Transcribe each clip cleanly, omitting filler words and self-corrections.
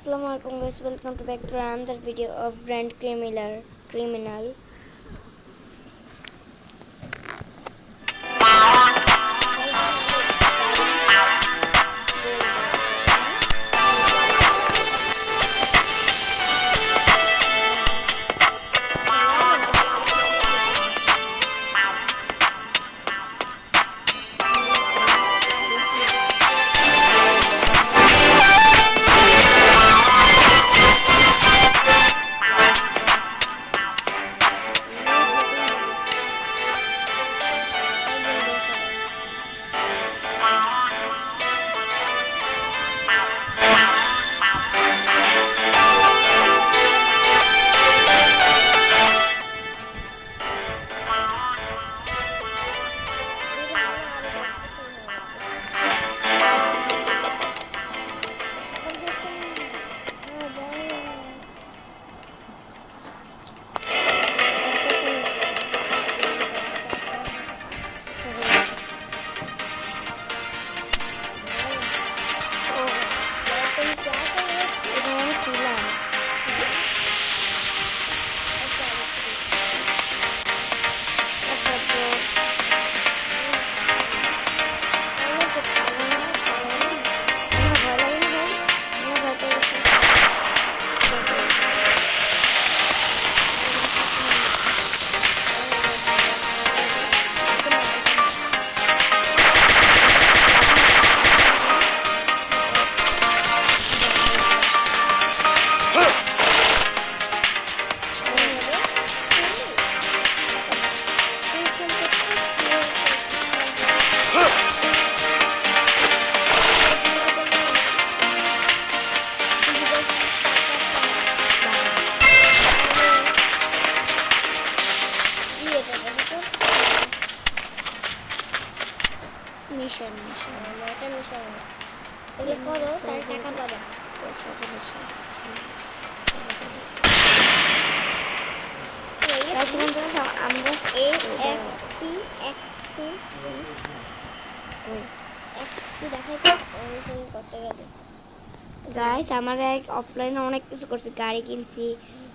Assalamualaikum guys, welcome to back to another video of Brand Criminal. Mission এটা mission এটা করো তার টাকা পাবে তো সজলেশন গাইস বন্ধুরা আমরা এক্সপি দেখাইতে মিশন করতে গেলে গাইস আমরা অফলাইনে অনেক কিছু করছি, গাড়ি কিনছি,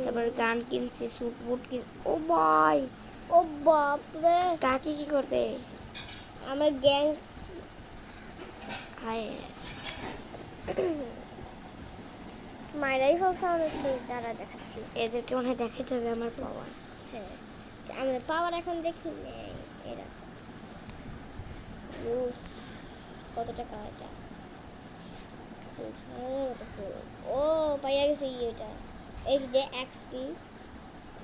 তারপর গান কিনছি, স্যুট বুট ও ভাই ও বাপ রে কাকি কি করতে আমার gang hi my rifle sound দ্বারা দেখাচ্ছি, এদেরকে মনে দেখাইতে হবে আমার পাওয়ার। হ্যাঁ আমাদের পাওয়ার এখন দেখি নেই। এরা কত টাকা এটা ও পাইয়া গেছে এটা এই যে এক্সপি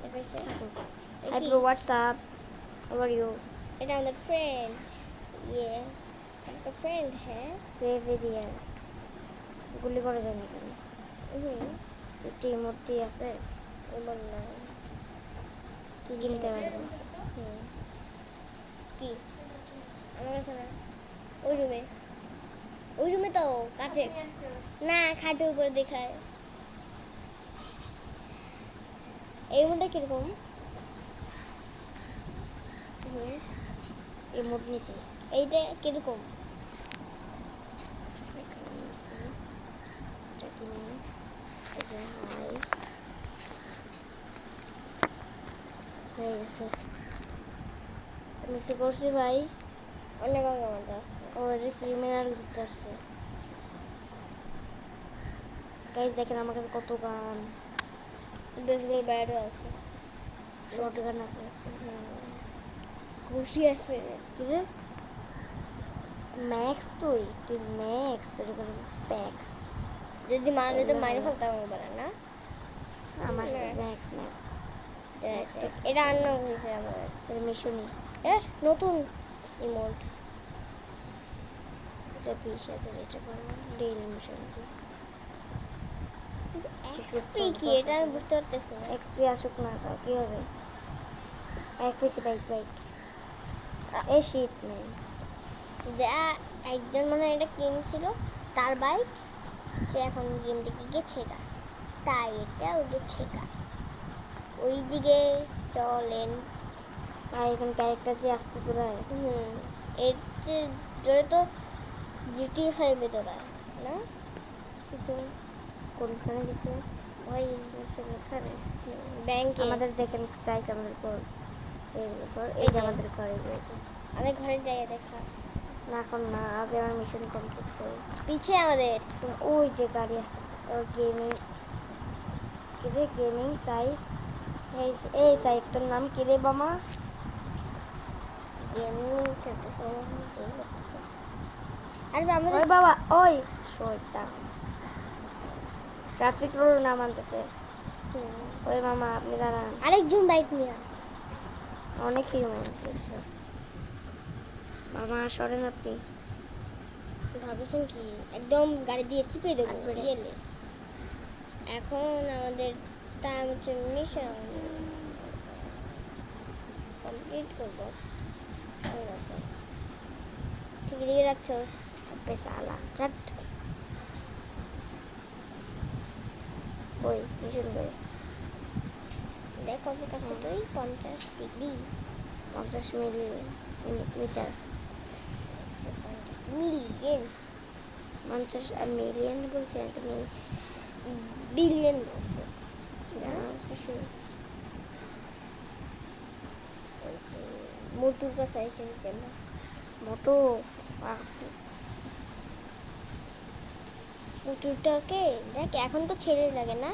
দেখাইছে। Hi bro WhatsApp how are you? এটা আমাদের ফ্রেন্ড একটা ফ্রেন্ড হ্যাঁ সেভ এরিয়া গুলি করে দেন এখানে। একটি মূর্তি আছে এমন না কি কিনতে পারবো কি আমার কাছে না ওই রুমে তো কাঠে না খাটের উপরে দেখায়। এই রুমটা কিরকম এই মোট নিছে এইটা কিরকম হয়ে গেছে মিক্স করছি ভাই অনেক আগে মধ্যে আসছে ওর ক্রিমিনাল দিতে আসছে। গাইস দেখেন আমার কাছে কত গান বেসবল ব্যাটও আছে, শর্ট গান আছে, খুশি আছে কি রে ম্যাক্স তুই ম্যাক্স তোর করে প্যাক্স যদি মানে তো মাইনে ফেলতাম বলে না আমার ম্যাক্স এটা অন্য হয়েছে আমার মিশনই নতুন ইমোট এটা পিস আছে এটা করবো ডেইলি মিশন এক্সপি কি এটা আমি বুঝতে পারতেছি না। এক্সপি আসুক না তাও কি হবে এক পিসি বাইক এই শিট ম্যান যা একজন মানে এটা কিনছিল তার বাইক সে এখন গেম থেকে গেছে গা তাই এটা ও গেছে গা ওইদিকে চলেন ভাই এখন ক্যারেক্টার যে আসতে দৌড়ায় এর যে তো GTA 5 এ দৌড়ায় না কোনখানে গেছে? ওই আসলে এখানে ব্যাংকে। আমাদের দেখেন গাইস, আমাদের ঘর, এইগুলো ঘর, এই যে আমাদের ঘর, এই যে আমাদের ঘরে যাই দেখা। না এখন না, আগে আমার মিশন কমপ্লিট করি। পিছে আমাদের ওই যে গাড়ি আসতেছে, ও গেমিং, কি রে গেমিং সাইফ, এই সাইফ তোর নাম কি রে বামা? গেমিং খেলতেছে। আরে আমাদের ওই বাবা, ওই শয়তান ট্রাফিক রুল না মানতেছে। ওই মামা আপনি দাঁড়ান, আরেকজন বাইক নিয়ে অনেক হিউম্যান মামা সরেন আপনি। ভাবছেন কি একদম গাড়ি দিয়ে চিপে দেবো একবারে। গেলে। এখন আমাদের টাইম হচ্ছে মিশন কমপ্লিট করবো। ঠিক দিকে যাচ্ছ? পেশালা চাট, ওই মিশন করে দেখ কত কাছে তুই 50 ডিগ্রি 50 মিটার, 50 মিলিয়ন 50 মিলিয়ন বলছে, একটা বিলিয়ন বলছে। বেশি। মোটুর কাছে এসে গেছে আমরা। মোটো মোটুরটাকে দেখ, এখন তো ছেলে লাগে না, না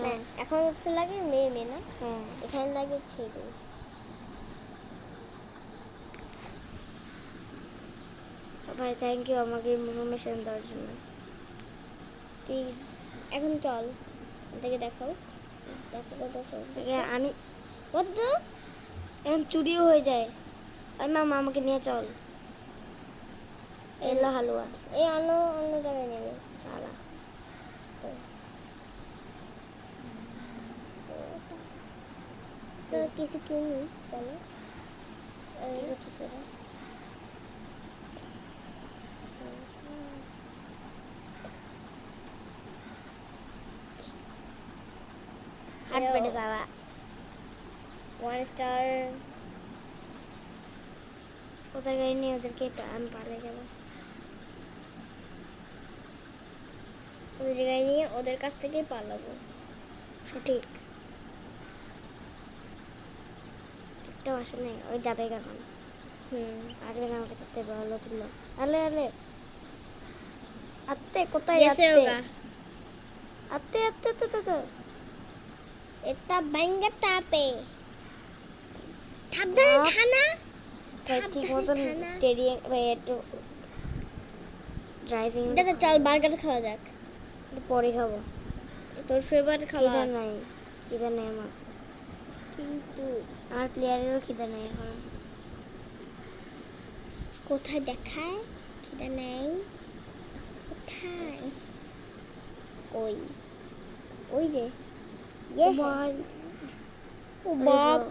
হ্যাঁ এখন হচ্ছে লাগে মেয়ে মেয়ে না, হ্যাঁ। এখানে লাগে ছেলে। ভাই থ্যাংক ইউ আমাকে ইনফরমেশন দেওয়ার জন্য। তুই এখন চল দেখে দেখাও, দেখো কত আমি কত এখন চুরিও হয়ে যায়। ওই মামা আমাকে নিয়ে চল, এলো হালুয়া এই অন্য অন্য জায়গায় নেবে সালা। তো কিছু কিনি চলো। কি করতেছে রে? হাট পেটে যাওয়া 1 স্টার। ওদের গাড়ি নিয়ে ওদেরকে আমি পালিয়ে গেল। ওদের জায়গায় নিয়ে ওদের কাছ থেকে পালাবো। সঠিক, একটা বাসা নেই, ওই যাবে এখন। পারবে না আমাকে যেতে, বলো তুলো। আলে আলে আত্তে কোথায় গেছে আত্তে? ওগা আত্তে আত্তে তো তো তো এটা বাইঙ্গা তাপে সাবধানে থানা। ঠিক মতন স্টেডিয়াম একটু ড্রাইভিং দাদা চল বার্গার খাওয়া যাক, পরে খাবো। তোর ফেভারিট খিদা খাবার। নাই, খিদা নেই আমার, কিন্তু আমার প্লেয়ারেরও খিদা নেই এখন। কোথায় দেখায় খিদা নেই? কোথায়? ওই ওই যে ও ভাই, ও বাপ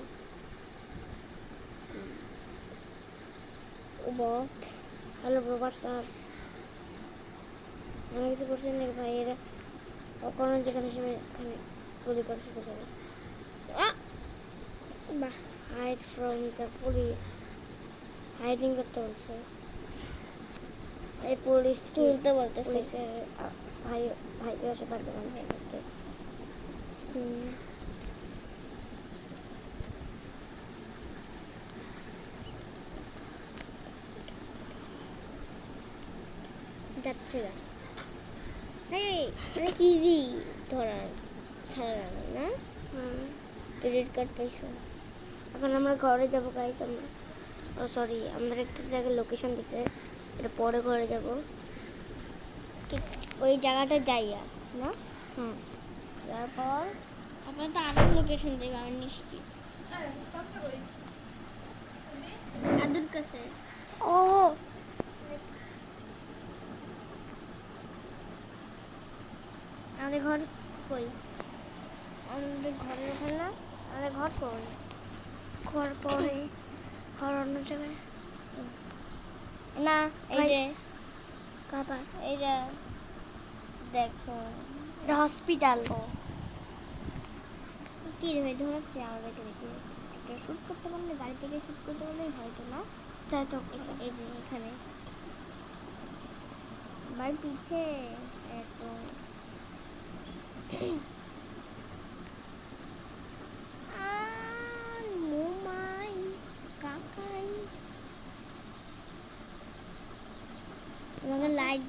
ও বাপ। হ্যালো ব্রোবার সাহেব, আমি কিছু করছি না ভাই, এরা কোনো যেখানে সেখানে গুলি করা শুরু করে। বাহ hide from the police, hiding করতে বলছে। এই পুলিশ কি তুলতে বলতেছে। পুলিশের ভাই ভাই এসে পারবে না ভাই করতে। যাচ্ছে না। হ্যাঁ অনেক ইজি ধরা ছাড়া না। ক্রেডিট কার্ড পাইছো? এখন আমরা ঘরে যাবো গাইস। আমরা ও সরি, আমাদের একটা জায়গায় লোকেশন দিছে, এটা পরে ঘরে যাব। ওই জায়গাটা যাইয়া না তারপর তারপরে তো আরো লোকেশন দেবে আমি নিশ্চিত। আদুর কাছে ও আমাদের ঘর কই? আমাদের ঘরের ওখানে না, আমাদের ঘর কই? ঘর পরে, ঘর অন্য জায়গায় না এই যে কাবার, এই যে দেখো হসপিটাল। কি রে ভাই ধরাচ্ছে আমাদেরকে দেখে। একটা শ্যুট করতে পারলে, গাড়ি থেকে শ্যুট করতে পারলেই হয়তো না। তাই তো এই যে এখানে ভাই পিছে এত আর মুমাই কাকাই তোমাকে লাইট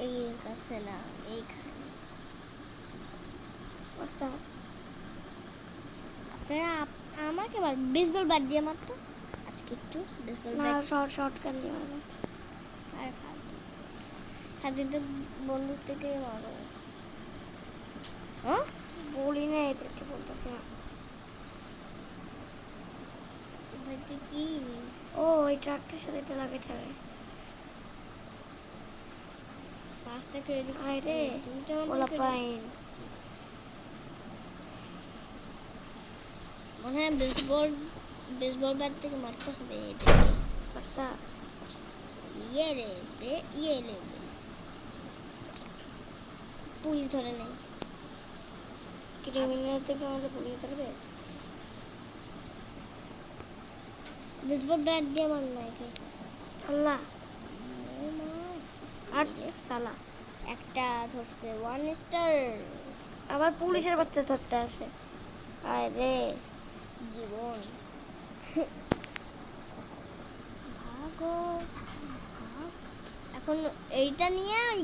এই কাছে না এইখানে আচ্ছা আপনারা আমাকে বল বেসবল ব্যাট দিয়ে মারতো আজকে একটু বেসবল না ব্যাট শর্ট শর্ট কান দিয়ে মারবে আর ফালতু সাথে তো বন্দুক থেকে মারো হ্যাঁ বলি না এদেরকে বলতেছি না ভাইটি কি ও ওই ট্রাকটার সাথে এটা লাগাইতে হবে পাঁচটা ক্রেডিট আয় রে ওলা পাইন মনে হয় বেসবল ব্যাট থেকে মারতে হবে আচ্ছা ইয়ে রে পুলিশ ধরে নেই ক্রিমিনাল থেকে আমাদের পুলিশ ধরবে বেসবল ব্যাট দিয়ে মার না একে আল্লাহ ও মা আর সালা একটা ধরছে 1 স্টার আবার পুলিশের বাচ্চা ধরতে আসে আয় রে জীবন ভাগো ভাগ। এখন এইটা নিয়ে ওই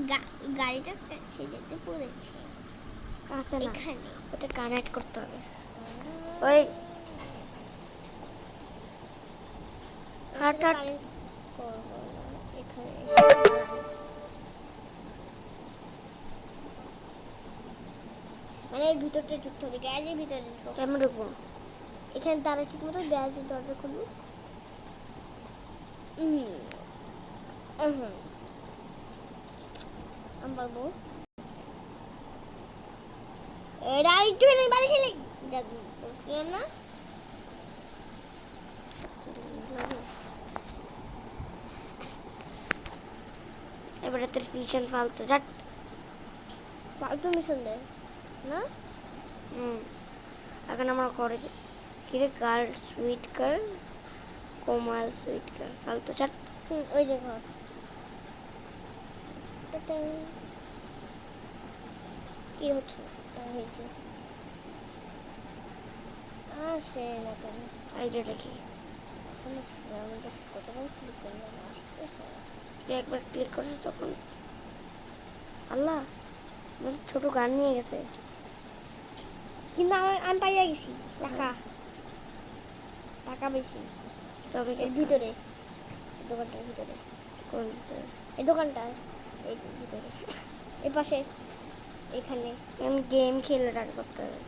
গাড়িটার কাছে যেতে পড়েছে কাছে না এখানে ওটা কানেক্ট করতে হবে ওই হাট হাট করবো না, এখানে মানে এর ভিতরটা ঢুকতে হবে গ্যারেজের ভিতরে ঢুকো। কেমন ঢুকবো এখানে তারা ঠিক মতো গ্যারেজের দরজা খুলুক আমি বলবো এটা একটুখানি বাড়ি খেলি দেখ বলছিলাম না এবারে তোর ফিশন ফালতু ঝাট ফালতু মিশন দেয় না এখন আমরা করে কিরে girl sweet girl Komal sweet girl ফালতু ঝাট ওই যে ঘর টাটা। কি হচ্ছে হয়েছে আসে না কেন এই যে দেখি আমি তো কতবার ক্লিক করলাম আসতেছে একবার ক্লিক করছে তখন আল্লাহ আমার ছোট গান নিয়ে গেছে কিন্তু আমি পাইয়া গেছি টাকা বেশি তবে এর ভিতরে দোকানটার ভিতরে কোন ভিতরে এই দোকানটা এই ভিতরে এই পাশে এখানে আমি গেম খেলে টাকা করতে হবে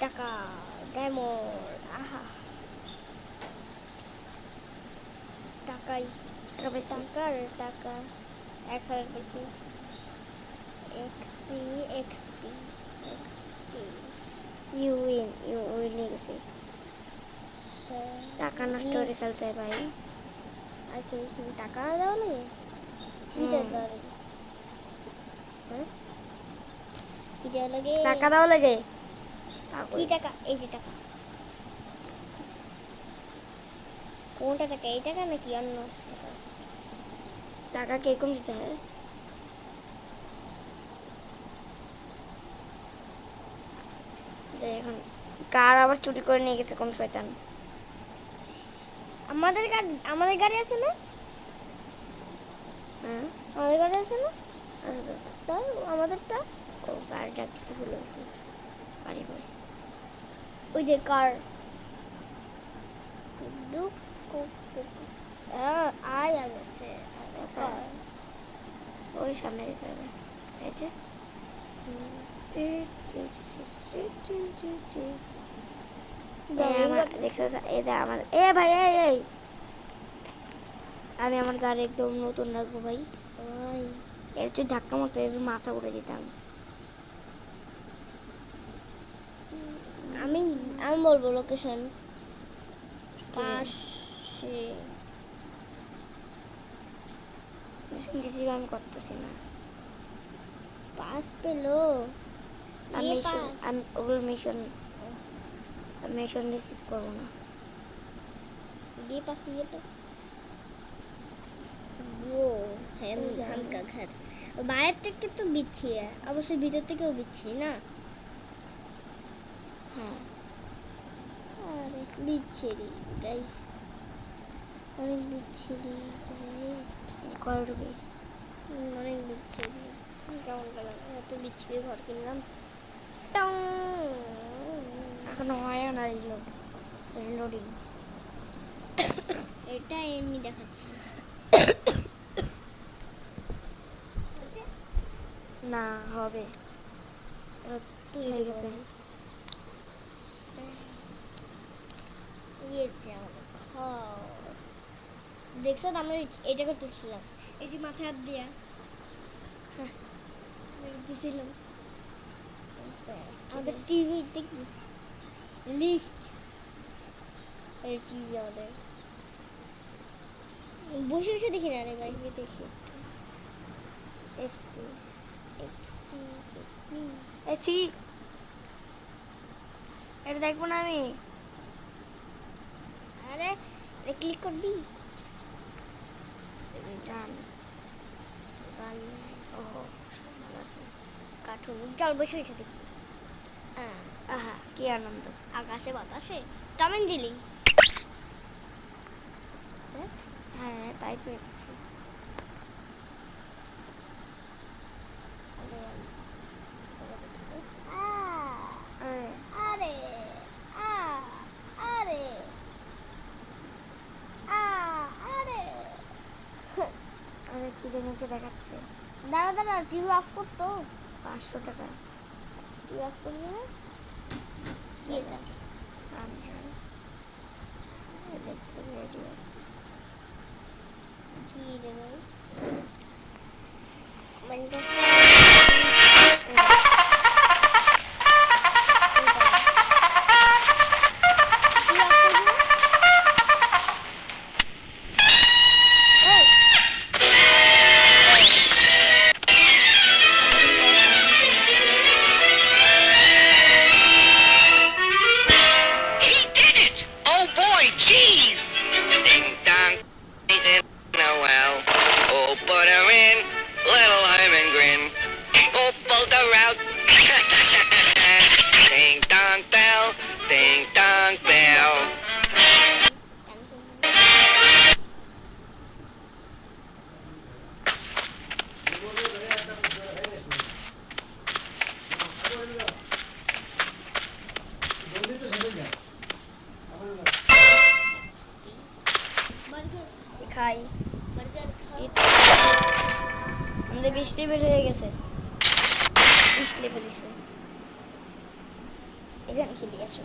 টাকা ডায়মন্ড আহা টাকাই টাকা বেশি টাকার টাকা 1000 বেশি XP XP XP you win নিয়ে গেছি টাকা নষ্ট করে ফেলছে ভাই আর খেলিস না টাকা দেওয়া লাগে কিটা দেওয়া লাগে হ্যাঁ কি দেওয়া লাগে টাকা দাও লাগে কি টাকা এই যে টাকা কোনটা টাকা এই টাকা নাকি অন্য টাকা টাকা কিরকম দিতে হয় যে এখন কার আবার চুরি করে নিয়ে গেছে কোন শয়তান আমাদের গাড়ি আছে না হ্যাঁ আমাদের গাড়ি আছে না আচ্ছা, তাই আমাদেরটা ও গাড়িটা কিছু ভুলে গেছে বাড়ি করে ওই যে কার আয়া গেছে কোথায়? ওই সামনে যেতে হবে এই যে দেখছো এই দে আমার এ ভাই এই আমি আমার গাড়ি একদম নতুন রাখবো ভাই এর যদি ধাক্কা মতো এর মাথা উড়ে যেতাম আমি বলবো লোকেশন পাশে শুনতেছি আমি করতেছি না পাস পেলো আমি ওগুলো মিশন রিসিভ করবো না ये पास वो है हम का घर বাইরে থেকে তো বিচ্ছি অবশ্যই ভিতর থেকেও বিচ্ছি না হ্যাঁ আরে বিচ্ছিরি গাইস অনেক বিচ্ছিরি ঘরে ঢুকি অনেক বিচ্ছিরি কেমন গেলাম এত বিচ্ছিরি ঘর কিনলাম টং এখনো হয় না রিলোড রিলোডিং এটা এমনি দেখাচ্ছে না হবে তুই হয়ে গেছে ইয়ে খাও দেখছো তো আমরা এটা করতেছিলাম এই যে মাথায় হাত দিয়া দিছিলাম আমাদের টিভি দেখবি লিফট এই টিভি আমাদের বসে বসে দেখি না রে ভাই টিভি দেখি একটু এফসি এফসি এছি এটা দেখবো না আমি আরে ক্লিক করবি গান গান ও ভালো আছে কার্টুন চল বসে বসে দেখি আহা কি আনন্দ আকাশে বাতাসে টম এন্ড জেরি দেখ হ্যাঁ তাই তো দেখছি আরে আরে আরে আরে আরে কি জানি কে দেখাচ্ছে দাঁড়া দাঁড়া টিভি অফ করতো 500 টাকা টিভি অফ করবি না কি এটা সানরাইজ রেডিও কি রে ভাই He did it! Oh boy, geez! Ding dong, he's in a well. Oh, put her in, little Herman grin. Oh, pulled her out. Ding dong bell, ding dong bell. খাই আমাদের 20 level হয়ে গেছে 20 level দিছে এখানে খেলি আসো